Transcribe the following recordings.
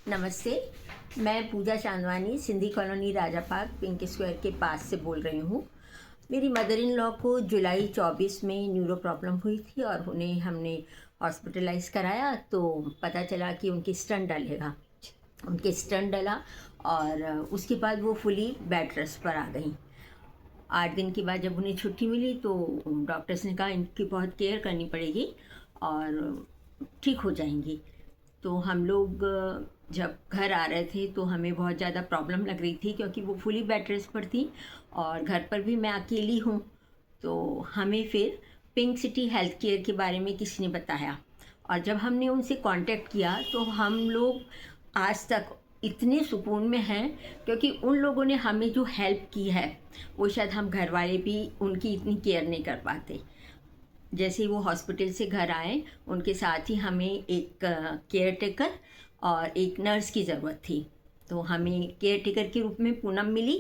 नमस्ते। मैं पूजा चांदवानी सिंधी कॉलोनी राजा park pink square के पास से बोल रही हूँ। मेरी मदर इन लॉ को जुलाई 24 में न्यूरो प्रॉब्लम हुई थी और उन्हें हमने हॉस्पिटलाइज कराया तो पता चला कि उनकी स्टंट डलेगा। उनके स्टंट डला और उसके बाद वो फुली बेड रेस्ट पर आ गई। 8 दिन के बाद जब उन्हें छुट्टी मिली तो डॉक्टर्स ने कहा इनकी बहुत केयर करनी पड़ेगी और ठीक हो जाएंगी। तो हम लोग जब घर आ रहे थे तो हमें बहुत ज़्यादा प्रॉब्लम लग रही थी क्योंकि वो फुली बेड रेस्ट पर थी और घर पर भी मैं अकेली हूँ। तो हमें फिर पिंक सिटी हेल्थ केयर के बारे में किसी ने बताया और जब हमने उनसे कांटेक्ट किया तो हम लोग आज तक इतने सुकून में हैं क्योंकि उन लोगों ने हमें जो हेल्प की है वो शायद हम घर वाले भी उनकी इतनी केयर नहीं कर पाते। जैसे ही वो हॉस्पिटल से घर आए उनके साथ ही हमें एक केयर टेकर और एक नर्स की ज़रूरत थी। तो हमें केयर टेकर के रूप में पूनम मिली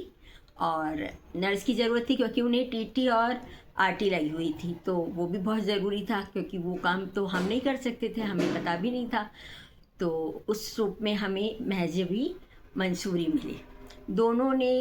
और नर्स की ज़रूरत थी क्योंकि उन्हें टीटी और आरटी लगी हुई थी तो वो भी बहुत ज़रूरी था क्योंकि वो काम तो हम नहीं कर सकते थे, हमें पता भी नहीं था। तो उस रूप में हमें महजबी मंसूरी मिली। दोनों ने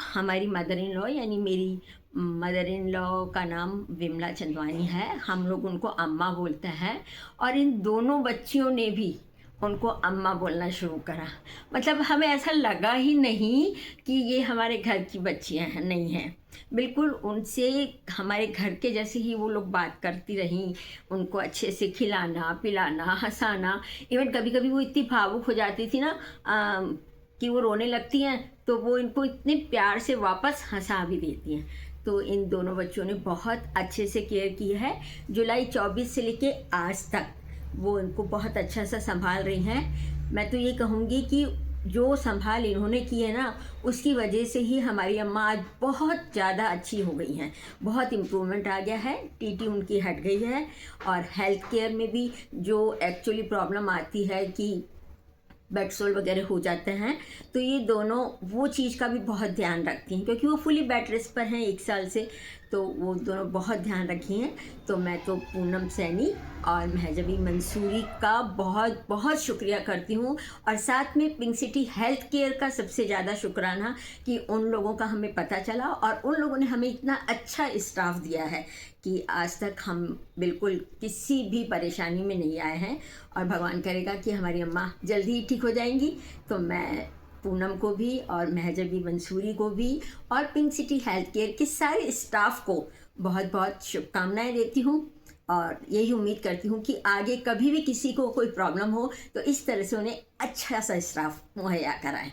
हमारी मदर इन लॉ यानी मेरी मदर इन लॉ का नाम विमला चंदवानी है, हम लोग उनको अम्मा बोलते हैं और इन दोनों बच्चियों ने भी उनको अम्मा बोलना शुरू करा। मतलब हमें ऐसा लगा ही नहीं कि ये हमारे घर की बच्चियां हैं, नहीं हैं। बिल्कुल उनसे हमारे घर के जैसे ही वो लोग बात करती रहीं, उनको अच्छे से खिलाना पिलाना हंसाना। इवन कभी कभी वो इतनी भावुक हो जाती थी ना कि वो रोने लगती हैं तो वो इनको इतने प्यार से वापस हंसा भी देती हैं। तो इन दोनों बच्चों ने बहुत अच्छे से केयर की है। जुलाई 24 से लेके आज तक वो इनको बहुत अच्छा सा संभाल रही हैं। मैं तो ये कहूँगी कि जो संभाल इन्होंने की है ना उसकी वजह से ही हमारी अम्मा आज बहुत ज़्यादा अच्छी हो गई हैं। बहुत इम्प्रूवमेंट आ गया है, टीटी उनकी हट गई है और हेल्थ केयर में भी जो एक्चुअली प्रॉब्लम आती है कि बेड सोल वगैरह हो जाते हैं तो ये दोनों वो चीज़ का भी बहुत ध्यान रखती हैं क्योंकि वो फुली बेड रेस्ट पर हैं 1 साल से। तो वो दोनों बहुत ध्यान रखी हैं। तो मैं तो पूनम सैनी और महजबी मंसूरी का बहुत बहुत शुक्रिया करती हूँ और साथ में पिंक सिटी हेल्थ केयर का सबसे ज़्यादा शुक्राना कि उन लोगों का हमें पता चला और उन लोगों ने हमें इतना अच्छा स्टाफ दिया है कि आज तक हम बिल्कुल किसी भी परेशानी में नहीं आए हैं और भगवान करेगा कि हमारी अम्मा जल्दी ही ठीक हो जाएंगी। तो मैं पूनम को भी और महजबी मंसूरी को भी और पिंक सिटी हेल्थ केयर के सारे स्टाफ को बहुत बहुत शुभकामनाएं देती हूँ और यही उम्मीद करती हूँ कि आगे कभी भी किसी को कोई प्रॉब्लम हो तो इस तरह से उन्हें अच्छा सा स्टाफ मुहैया कराएं।